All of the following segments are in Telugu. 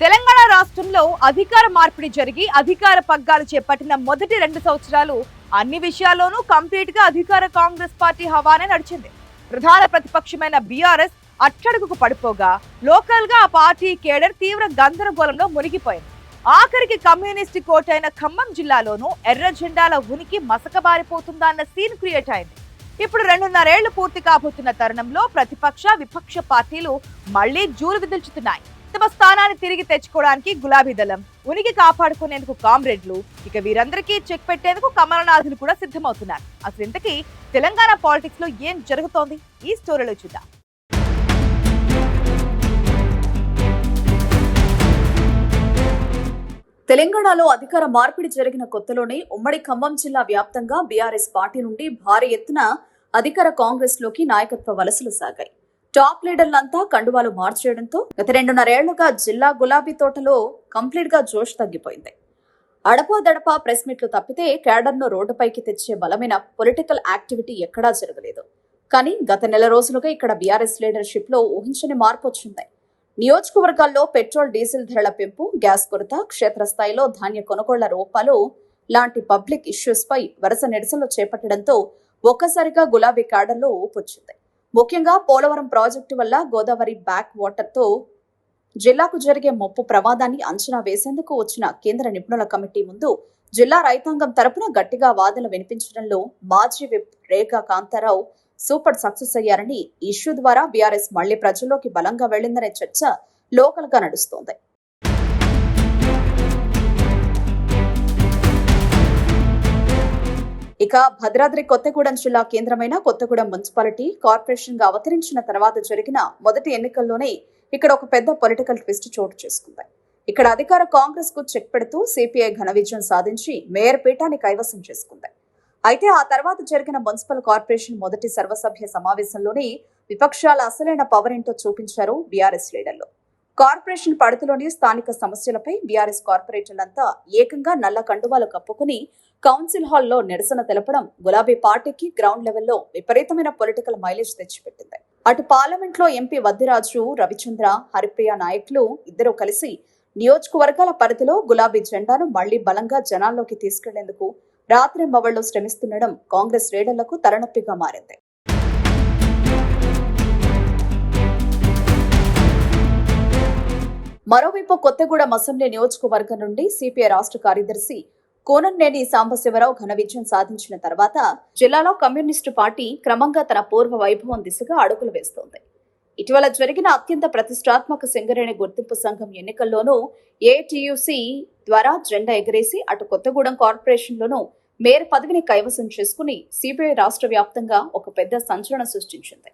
తెలంగాణ రాష్ట్రంలో అధికార మార్పిడి జరిగి అధికార పగ్గాలు చేపట్టిన మొదటి 2 సంవత్సరాలు అన్ని విషయాల్లోనూ కంప్లీట్ గా అధికార కాంగ్రెస్ పార్టీ హవానే నడిచింది. ప్రధాన ప్రతిపక్షమైన బీఆర్ఎస్ అట్టడుగుకు పడిపోగా లోకల్ గా ఆ పార్టీ కేడర్ తీవ్ర గందరగోళంలో మునిగిపోయింది. ఆఖరికి కమ్యూనిస్ట్ కోటైన ఖమ్మం జిల్లాలోనూ ఎర్ర జెండాల ఉనికి మసకబారిపోతుందా అన్న సీన్ క్రియేట్ అయింది. ఇప్పుడు 2.5 ఏళ్లు పూర్తి కాబోతున్న తరుణంలో ప్రతిపక్ష విపక్ష పార్టీలు మళ్లీ జూలు విదుల్చుతున్నాయి. తమ స్థానాన్ని తిరిగి తెచ్చుకోవడానికి గులాబీ దళం, ఉనికి కాపాడుకునేందుకు కామ్రేడ్లు, ఇక వీరందరికీ చెక్ పెట్టేందుకు కమలనాథులు కూడా సిద్ధమవుతున్నారు. అసలు ఇంతకీ తెలంగాణ పాలిటిక్స్ లో ఏం జరుగుతోంది ఈ స్టోరీలో చూద్దాం. తెలంగాణలో అధికార మార్పిడి జరిగిన కొత్తలోనే ఉమ్మడి ఖమ్మం జిల్లా వ్యాప్తంగా బీఆర్ఎస్ పార్టీ నుండి భారీ ఎత్తున అధికార కాంగ్రెస్ లోకి నాయకత్వ వలసలు సాగాయి. టాప్ లీడర్లంతా కండువాలు మార్చేయడంతో గత 2.5 ఏళ్లుగా జిల్లా గులాబీ తోటలో కంప్లీట్ గా జోష్ తగ్గిపోయింది. అడపాదడపా ప్రెస్ మీట్లు తప్పితే కేడర్ను రోడ్డుపైకి తెచ్చే బలమైన పొలిటికల్ యాక్టివిటీ ఎక్కడా జరగలేదు. కానీ గత నెల రోజులుగా ఇక్కడ బీఆర్ఎస్ లీడర్షిప్ లో ఊహించని మార్పు వచ్చింది. నియోజకవర్గాల్లో పెట్రోల్ డీజిల్ ధరల పెంపు, గ్యాస్ కొరత, క్షేత్రస్థాయిలో ధాన్య కొనుగోళ్ల రూపాలు లాంటి పబ్లిక్ ఇష్యూస్ పై వరుస నిరసనలు చేపట్టడంతో ఒక్కసారిగా గులాబీ క్యాడర్లో ఊపొచ్చింది. ముఖ్యంగా పోలవరం ప్రాజెక్టు వల్ల గోదావరి బ్యాక్ వాటర్ తో జిల్లాకు జరిగే ముప్పు ప్రమాదాన్ని అంచనా వేసేందుకు వచ్చిన కేంద్ర నిపుణుల కమిటీ ముందు జిల్లా రైతాంగం తరపున గట్టిగా వాదనలు వినిపించడంలో మాజీ విప్ రేఖా కాంతారావు సూపర్ సక్సెస్ అయ్యారని, ఇష్యూ ద్వారా బీఆర్ఎస్ మళ్లీ ప్రజల్లోకి బలంగా వెళ్లిందనే చర్చ లోకల్ గా నడుస్తోంది. ఇక భద్రాద్రి కొత్తగూడెం జిల్లా కేంద్రమైన కొత్తగూడెం మున్సిపాలిటీ కార్పొరేషన్ గా అవతరించిన తర్వాత జరిగిన మొదటి ఎన్నికల్లోనే ఇక్కడ ఒక పెద్ద పొలిటికల్ ట్విస్ట్ చోటు చేసుకుంది. ఇక్కడ అధికార కాంగ్రెస్ కు చెక్ పెడుతూ సిపిఐ ఘన విజయం సాధించి మేయర్ పీఠాన్ని కైవసం చేసుకుంది. అయితే ఆ తర్వాత జరిగిన మున్సిపల్ కార్పొరేషన్ మొదటి సర్వసభ్య సమావేశంలోనే విపక్షాల అసలైన పవర్ ఏంటో చూపించారు బీఆర్ఎస్ లీడర్లు. కార్పొరేషన్ పరిధిలోని స్థానిక సమస్యలపై బీఆర్ఎస్ కార్పొరేటర్లంతా ఏకంగా నల్ల కండువాలు కప్పుకుని కౌన్సిల్ హాల్లో నిరసన తెలపడం గులాబీ పార్టీకి గ్రౌండ్ లెవెల్లో విపరీతమైన పొలిటికల్ మైలేజ్ తెచ్చిపెట్టింది. అటు పార్లమెంట్ లో ఎంపీ వద్దిరాజు, రవిచంద్ర, హరిప్రియ నాయకులు ఇద్దరూ కలిసి నియోజకవర్గాల పరిధిలో గులాబీ జెండాను మళ్లీ బలంగా జనాల్లోకి తీసుకెళ్లేందుకు రాత్రింబవళ్లు శ్రమిస్తుండడం కాంగ్రెస్ లీడర్లకు తలనొప్పిగా మారింది. మరోవైపు కొత్తగూడెం అసెంబ్లీ నియోజకవర్గం నుండి సిపిఐ రాష్ట్ర కార్యదర్శి కోనంనేని సాంబశివరావు ఘన విజయం సాధించిన తర్వాత జిల్లాలో కమ్యూనిస్టు పార్టీ క్రమంగా తన పూర్వ వైభవం దిశగా అడుగులు వేస్తోంది. ఇటీవల జరిగిన అత్యంత ప్రతిష్టాత్మక సింగరేణి గుర్తింపు సంఘం ఎన్నికల్లోనూ ఏటీయూసీ ద్వారా జెండా ఎగరేసి అటు కొత్తగూడెం కార్పొరేషన్లోనూ మేయర్ పదవిని కైవసం చేసుకుని సిపిఐ రాష్ట్ర వ్యాప్తంగా ఒక పెద్ద సంచలనం సృష్టించింది.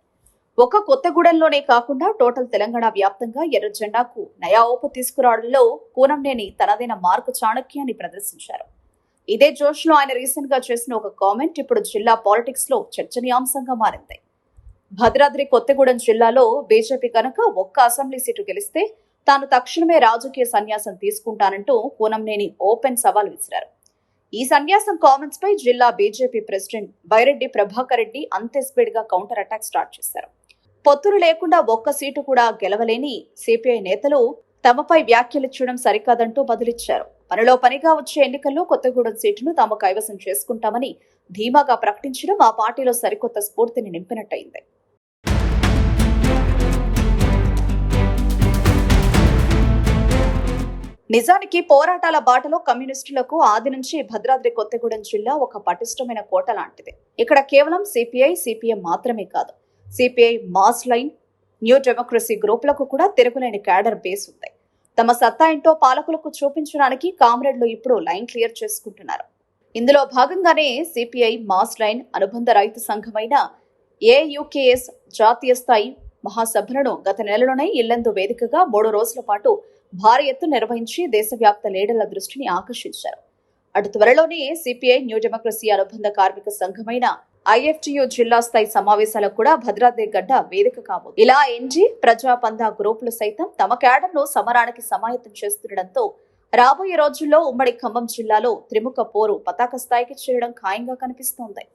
ఒక కొత్తగూడెంలోనే కాకుండా టోటల్ తెలంగాణ వ్యాప్తంగా ఎర్ర జెండాకు నయా ఊపు తీసుకురావడంలో కోనంనేని తనదైన మార్కు చాణక్యాన్ని ప్రదర్శించారు. ఇదే జోష్ లో ఆయన రీసెంట్ గా చేసిన ఒక కామెంట్ ఇప్పుడు జిల్లా పాలిటిక్స్ లో చర్చనీయాంశంగా మారింది. భద్రాద్రి కొత్తగూడెం జిల్లాలో బీజేపీ కనుక ఒక్క అసెంబ్లీ సీటు గెలిస్తే తాను తక్షణమే రాజకీయ సన్యాసం తీసుకుంటానంటూ కోనంనేని ఓపెన్ సవాల్ విసిరారు. ఈ సన్యాసం కామెంట్స్ పై జిల్లా బీజేపీ ప్రెసిడెంట్ బైరెడ్డి ప్రభాకర్ రెడ్డి అంతే స్పీడ్ గా కౌంటర్ అటాక్ స్టార్ట్ చేశారు. పొత్తులు లేకుండా ఒక్క సీటు కూడా గెలవలేని సిపిఐ నేతలు తమపై వ్యాఖ్యలిచ్చడం సరికాదంటూ బదులిచ్చారు. పనిలో పనిగా వచ్చే ఎన్నికల్లో కొత్తగూడెం సీటును తాము కైవసం చేసుకుంటామని ధీమాగా ప్రకటించడం ఆ పార్టీలో సరికొత్త స్ఫూర్తిని నింపినట్టయింది. నిజానికి పోరాటాల బాటలో కమ్యూనిస్టులకు ఆది నుంచి భద్రాద్రి కొత్తగూడెం జిల్లా ఒక పటిష్టమైన కోట లాంటిది. ఇక్కడ కేవలం సిపిఐ, సిపిఎం మాత్రమే కాదు, CPI, mass line, new democracy గ్రూపులకు కూడా తిరుగులేని క్యాడర్ బేస్ ఉంది. తమ సత్తా ఏంటో పాలకులకు చూపించడానికి కామ్రేడ్లు ఇప్పుడు లైన్ క్లియర్ చేసుకుంటున్నారు. ఇందులో భాగంగానే సిపిఐ మాస్ లైన్ అనుబంధ రైతు సంఘమైన ఏయుకేఎస్ జాతీయ స్థాయి మహాసభలను గత నెలలోనే ఇల్లందు వేదికగా 3 రోజుల పాటు భారీ ఎత్తున నిర్వహించి దేశవ్యాప్త లీడర్ల దృష్టిని ఆకర్షించారు. అటు త్వరలోనే సిపిఐ న్యూ డెమోక్రసీ అనుబంధ కార్మిక సంఘమైన ఐఎఫ్టియు జిల్లా స్థాయి సమావేశాలకు కూడా భద్రాద్రి గడ్డ వేదిక కాబోతుంది. ఇలా ఎన్జీ, ప్రజాపంద గ్రూపులు సైతం తమ క్యాడర్ను సమరానికి సమాయత్తం చేస్తుండటంతో రాబోయే రోజుల్లో ఉమ్మడి ఖమ్మం జిల్లాలో త్రిముఖ పోరు పతాక స్థాయికి చేరడం ఖాయంగా కనిపిస్తోంది.